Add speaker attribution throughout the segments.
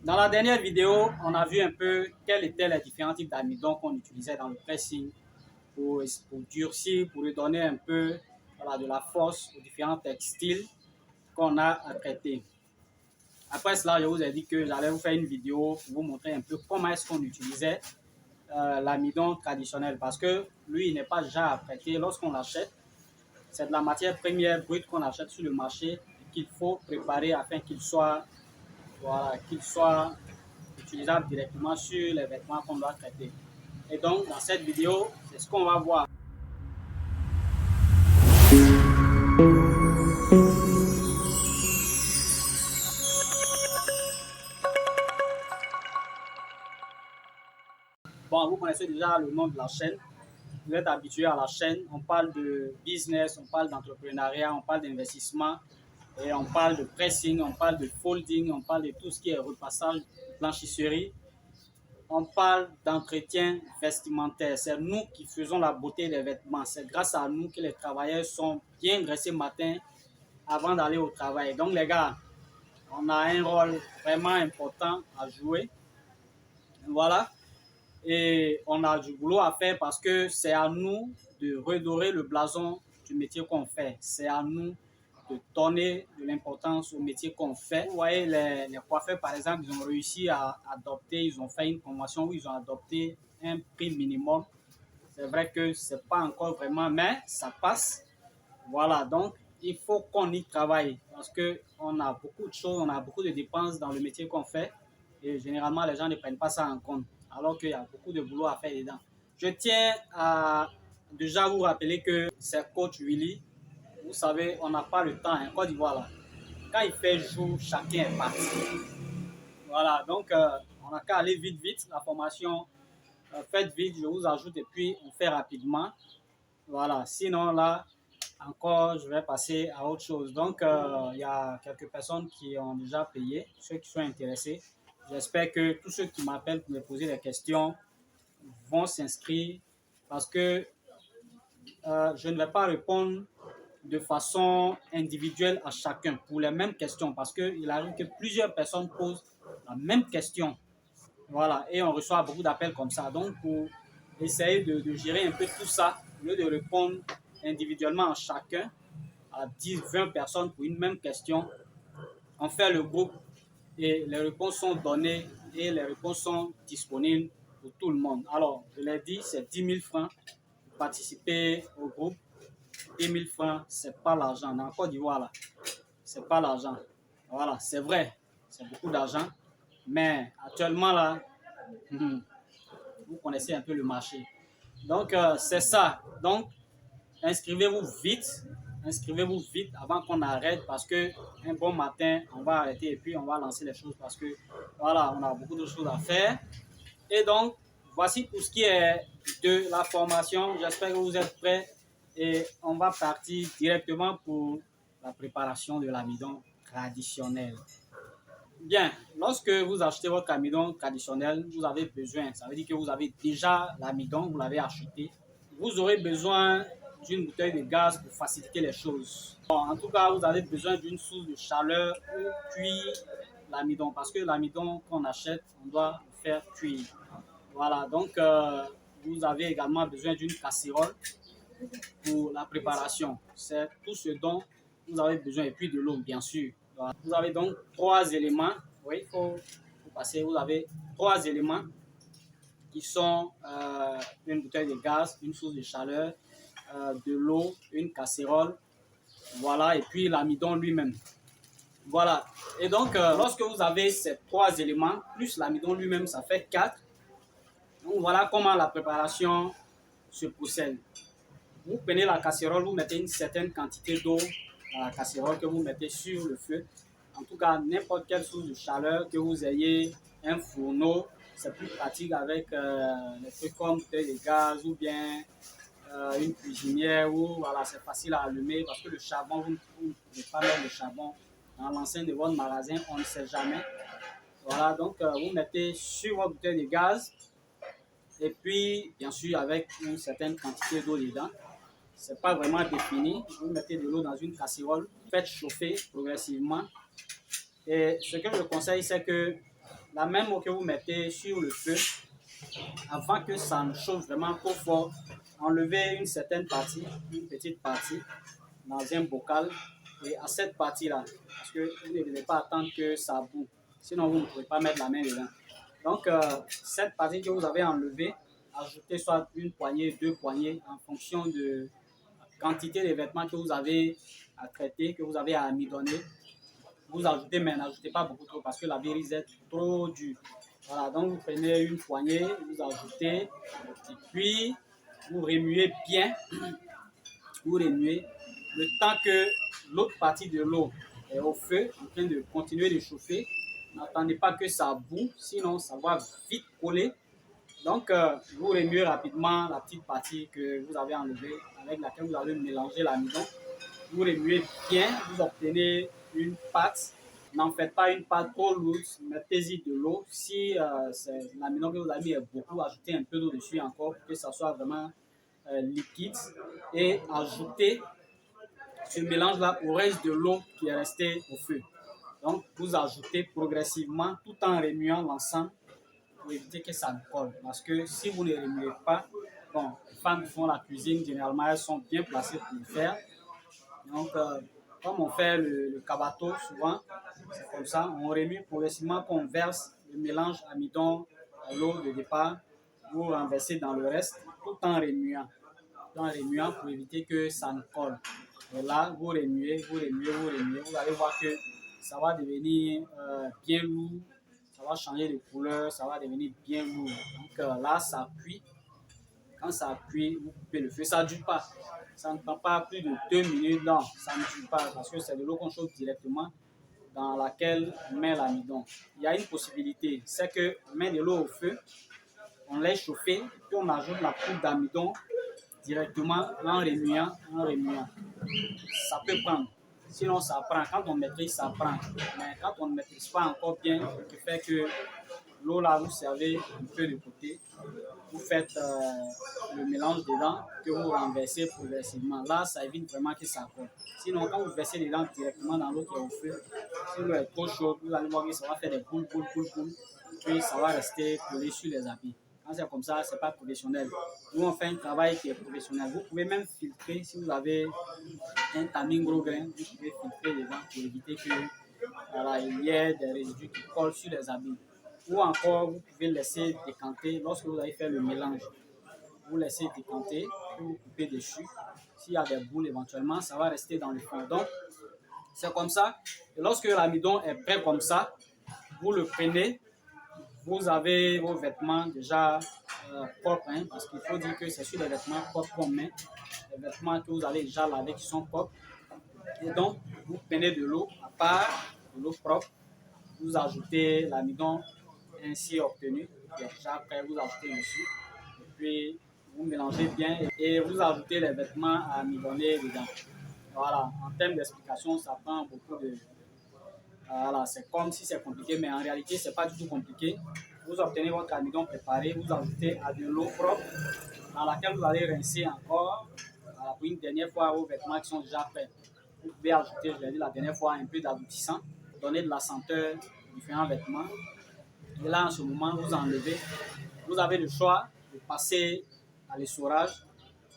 Speaker 1: Dans la dernière vidéo, on a vu un peu quels étaient les différents types d'amidon qu'on utilisait dans le pressing pour durcir, pour lui donner un peu de la force aux différents textiles qu'on a à traiter. Après cela, je vous ai dit que j'allais vous faire une vidéo pour vous montrer un peu comment est-ce qu'on utilisait l'amidon traditionnel parce que lui, il n'est pas déjà à traiter. Lorsqu'on l'achète, c'est de la matière première brute qu'on achète sur le marché et qu'il faut préparer afin qu'il soit utilisable directement sur les vêtements qu'on doit traiter. Et donc, dans cette vidéo, c'est ce qu'on va voir. Bon, vous connaissez déjà le nom de la chaîne. Vous êtes habitué à la chaîne. On parle de business, on parle d'entrepreneuriat, on parle d'investissement, et on parle de pressing, on parle de folding, on parle de tout ce qui est repassage, blanchisserie. On parle d'entretien vestimentaire. C'est nous qui faisons la beauté des vêtements. C'est grâce à nous que les travailleurs sont bien dressés matin avant d'aller au travail. Donc les gars, on a un rôle vraiment important à jouer. Voilà. Et on a du boulot à faire parce que c'est à nous de redorer le blason du métier qu'on fait. C'est à nous de donner de l'importance au métier qu'on fait. Vous voyez, les coiffeurs, par exemple, ils ont réussi à adopter, ils ont fait une convention où ils ont adopté un prix minimum. C'est vrai que c'est pas encore vraiment, mais ça passe. Voilà, donc il faut qu'on y travaille parce qu'on a beaucoup de choses, on a beaucoup de dépenses dans le métier qu'on fait et généralement les gens ne prennent pas ça en compte alors qu'il y a beaucoup de boulot à faire dedans. Je tiens à déjà vous rappeler que c'est coach Willy. Vous savez, on n'a pas le temps en Côte d'Ivoire là. Quand il fait jour, chacun est parti. Voilà, donc on n'a qu'à aller vite, vite. La formation, faites vite, je vous ajoute et puis on fait rapidement. Voilà, sinon là, encore, je vais passer à autre chose. Donc, il y a quelques personnes qui ont déjà payé, ceux qui sont intéressés. J'espère que tous ceux qui m'appellent pour me poser des questions vont s'inscrire parce que je ne vais pas répondre de façon individuelle à chacun pour les mêmes questions parce qu'il arrive que plusieurs personnes posent la même question. Voilà, et on reçoit beaucoup d'appels comme ça. Donc, pour essayer de gérer un peu tout ça, au lieu de répondre individuellement à chacun, à 10, 20 personnes pour une même question, on fait le groupe et les réponses sont données et les réponses sont disponibles pour tout le monde. Alors, je l'ai dit, c'est 10 000 francs pour participer au groupe. 10 000 francs, c'est pas l'argent. Dans la Côte d'Ivoire, là, c'est pas l'argent. Voilà, c'est vrai, c'est beaucoup d'argent. Mais actuellement, là, vous connaissez un peu le marché. Donc, c'est ça. Donc, inscrivez-vous vite. Inscrivez-vous vite avant qu'on arrête parce que un bon matin, on va arrêter et puis on va lancer les choses parce que voilà, on a beaucoup de choses à faire. Et donc, voici pour ce qui est de la formation. J'espère que vous êtes prêts et on va partir directement pour la préparation de l'amidon traditionnel. Bien, lorsque vous achetez votre amidon traditionnel, vous avez besoin, ça veut dire que vous avez déjà l'amidon, vous l'avez acheté. Vous aurez besoin d'une bouteille de gaz pour faciliter les choses. Bon, en tout cas, vous avez besoin d'une source de chaleur pour cuire l'amidon parce que l'amidon qu'on achète, on doit le faire cuire. Voilà, donc vous avez également besoin d'une casserole pour la préparation. C'est tout ce dont vous avez besoin et puis de l'eau, bien sûr. Voilà. Vous avez donc trois éléments. Oui, il faut passer. Vous avez trois éléments qui sont une bouteille de gaz, une source de chaleur, de l'eau, une casserole, voilà, et puis l'amidon lui-même. Voilà. Et donc, lorsque vous avez ces trois éléments, plus l'amidon lui-même, ça fait 4. Donc, voilà comment la préparation se procède. Vous prenez la casserole, vous mettez une certaine quantité d'eau dans la casserole que vous mettez sur le feu. En tout cas, n'importe quelle source de chaleur, que vous ayez un fourneau, c'est plus pratique avec les trucs comme bouteille de gaz ou bien une cuisinière où voilà, c'est facile à allumer parce que le charbon, vous ne pouvez pas mettre le charbon dans l'enceinte de votre magasin, on ne sait jamais. Voilà, donc vous mettez sur votre bouteille de gaz et puis bien sûr avec une certaine quantité d'eau dedans. C'est pas vraiment défini. Vous mettez de l'eau dans une casserole, faites chauffer progressivement. Et ce que je conseille, c'est que la même eau que vous mettez sur le feu, avant que ça ne chauffe vraiment trop fort, enlevez une certaine partie, une petite partie, dans un bocal. Et à cette partie-là, parce que vous ne devez pas attendre que ça boue, sinon vous ne pouvez pas mettre la main dedans. Donc, cette partie que vous avez enlevée, ajoutez soit une poignée, deux poignées, en fonction de la quantité de vêtements que vous avez à traiter, que vous avez à amidonner. Vous ajoutez, mais n'ajoutez pas beaucoup trop parce que la vie risque d'être trop dure. Voilà, donc vous prenez une poignée, vous ajoutez, et puis vous remuez bien, vous remuez, le temps que l'autre partie de l'eau est au feu, en train de continuer de chauffer. N'attendez pas que ça boue, sinon ça va vite coller. Donc, vous remuez rapidement la petite partie que vous avez enlevée, avec laquelle vous avez mélangé l'amidon. Vous remuez bien, vous obtenez une pâte. N'en faites pas une pâte trop lourde, mettez-y de l'eau. Si l'amidon que vous avez mis est beaucoup, ajoutez un peu d'eau dessus encore pour que ça soit vraiment liquide. Et ajoutez ce mélange-là au reste de l'eau qui est restée au feu. Donc, vous ajoutez progressivement tout en remuant l'ensemble pour éviter que ça ne colle. Parce que si vous ne remuez pas, bon, les femmes qui font la cuisine, généralement, elles sont bien placées pour le faire. Donc, comme on fait le cabato souvent, c'est comme ça, on remue progressivement, qu'on verse le mélange amidon à l'eau de départ, vous renversez dans le reste, tout en remuant. Tout en remuant pour éviter que ça ne colle. Et là, vous remuez, vous remuez, vous remuez. Vous allez voir que ça va devenir bien lourd, ça va changer de couleur, ça va devenir bien lourd. Donc là, ça cuit. Quand ça cuit, vous coupez le feu. Ça ne dure pas. Ça ne prend pas plus de 2 minutes. Non, ça ne dure pas parce que c'est de l'eau qu'on chauffe directement dans laquelle on met l'amidon. Il y a une possibilité, c'est qu'on met de l'eau au feu, on laisse chauffer, puis on ajoute la poudre d'amidon directement en remuant, en remuant. Ça peut prendre. Sinon, ça prend. Quand on maîtrise, ça prend. Mais quand on ne maîtrise pas encore bien, ce qui fait que l'eau là, vous servez un peu de côté. Vous faites le mélange dedans que vous renversez progressivement. Là, ça évite vraiment que ça colle. Sinon, quand vous versez dedans directement dans l'eau qui est au feu, si l'eau est trop chaude, vous allez voir que ça va faire des boules, boules, boules, boules. Puis ça va rester collé sur les habits. Quand c'est comme ça, ce n'est pas professionnel. Nous, on fait un travail qui est professionnel. Vous pouvez même filtrer si vous avez un tamis gros grain, vous pouvez filtrer dedans pour éviter que voilà, il y ait des résidus qui collent sur les habits. Ou encore, vous pouvez laisser décanter lorsque vous avez fait le mélange. Vous laissez décanter, puis vous coupez dessus. S'il y a des boules éventuellement, ça va rester dans le fond. Donc, c'est comme ça. Et lorsque l'amidon est prêt comme ça, vous le prenez. Vous avez vos vêtements déjà propres, hein, parce qu'il faut dire que c'est sur les vêtements propres qu'on met. Les vêtements que vous avez déjà lavés qui sont propres. Et donc, vous prenez de l'eau à part, de l'eau propre. Vous ajoutez l'amidon ainsi obtenu. Et après, vous ajoutez dessus. Et puis, vous mélangez bien et vous ajoutez les vêtements à amidonner dedans. Voilà, en termes d'explication, ça prend beaucoup de... Voilà, c'est comme si c'est compliqué, mais en réalité, ce n'est pas du tout compliqué. Vous obtenez votre amidon préparé, vous ajoutez à de l'eau propre dans laquelle vous allez rincer encore pour une dernière fois vos vêtements qui sont déjà prêts. Vous pouvez ajouter, je l'ai dit la dernière fois, un peu d'aboutissant, donner de la senteur aux différents vêtements. Et là, en ce moment, vous enlevez. Vous avez le choix de passer à l'essorage,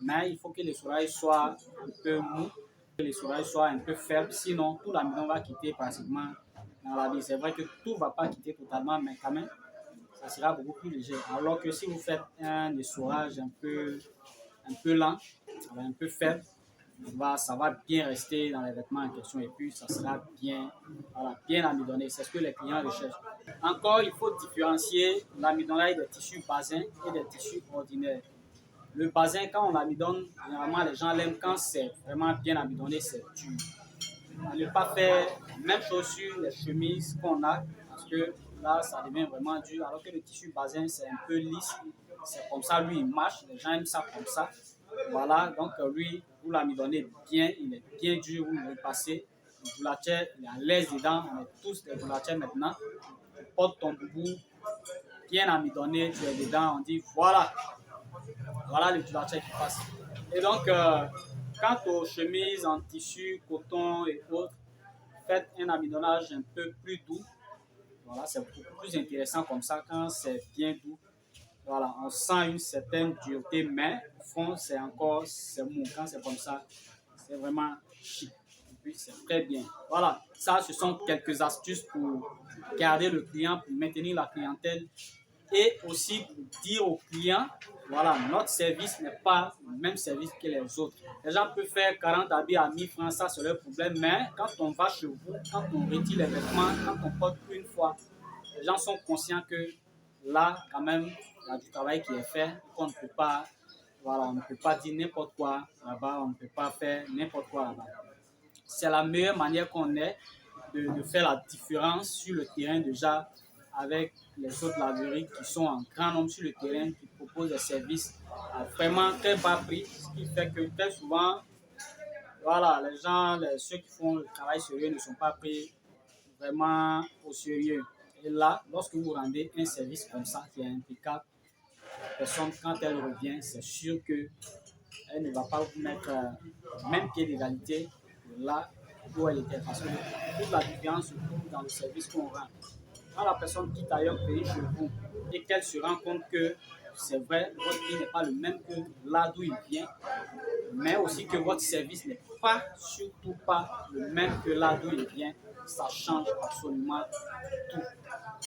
Speaker 1: mais il faut que l'essorage soit un peu mou, que l'essorage soit un peu faible, sinon tout l'amidon va quitter pratiquement dans la vie. C'est vrai que tout ne va pas quitter totalement, mais quand même, ça sera beaucoup plus léger. Alors que si vous faites un essorage un peu lent, un peu faible, ça va bien rester dans les vêtements en question et puis ça sera bien, voilà, bien amidonné. C'est ce que les clients recherchent. Encore, il faut différencier l'amidonnage des tissus basins et des tissus ordinaires. Le basin, quand on l'amidonne, généralement les gens l'aiment quand c'est vraiment bien amidonné, c'est dur. À ne pas faire même chose sur les chemises qu'on a, parce que là, ça devient vraiment dur, alors que le tissu basin, c'est un peu lisse. C'est comme ça, lui, il marche, les gens aiment ça comme ça. Voilà, donc lui, vous l'amidonnez bien, il est bien dur, vous le passez. Le boulatier, il est à l'aise dedans, on est tous des boulatiers maintenant. Tu portes ton boubou bien amidonné, tu es dedans, on dit voilà, voilà le boulatier qui passe. Et donc, quant aux chemises en tissu, coton et autres, faites un amidonnage un peu plus doux. Voilà, c'est beaucoup plus intéressant comme ça quand c'est bien doux. Voilà, on sent une certaine dureté, mais au fond, c'est mou. Quand c'est comme ça, c'est vraiment chic. Et puis, c'est très bien. Voilà, ça, ce sont quelques astuces pour garder le client, pour maintenir la clientèle et aussi pour dire aux clients, voilà, notre service n'est pas le même service que les autres. Les gens peuvent faire 40 habits à 1000 francs, ça c'est leur problème, mais quand on va chez vous, quand on retire les vêtements, quand on porte une fois, les gens sont conscients que là, quand même, il y a du travail qui est fait, qu'on ne peut pas, voilà, on ne peut pas dire n'importe quoi là-bas, on ne peut pas faire n'importe quoi là-bas. C'est la meilleure manière qu'on ait de faire la différence sur le terrain déjà avec les autres laveries qui sont en grand nombre sur le terrain, qui proposent des services à vraiment très bas prix, ce qui fait que très souvent, voilà, les gens, ceux qui font le travail sérieux ne sont pas pris vraiment au sérieux. Et là, lorsque vous rendez un service comme ça qui est impeccable, la personne, quand elle revient, c'est sûr qu'elle ne va pas vous mettre au même pied d'égalité que là où elle était. Parce que toute la différence se trouve dans le service qu'on rend. Quand la personne quitte ailleurs pays chez vous et qu'elle se rend compte que c'est vrai, votre prix n'est pas le même que là d'où il vient, mais aussi que votre service n'est pas, surtout pas le même que là d'où il vient, ça change absolument tout.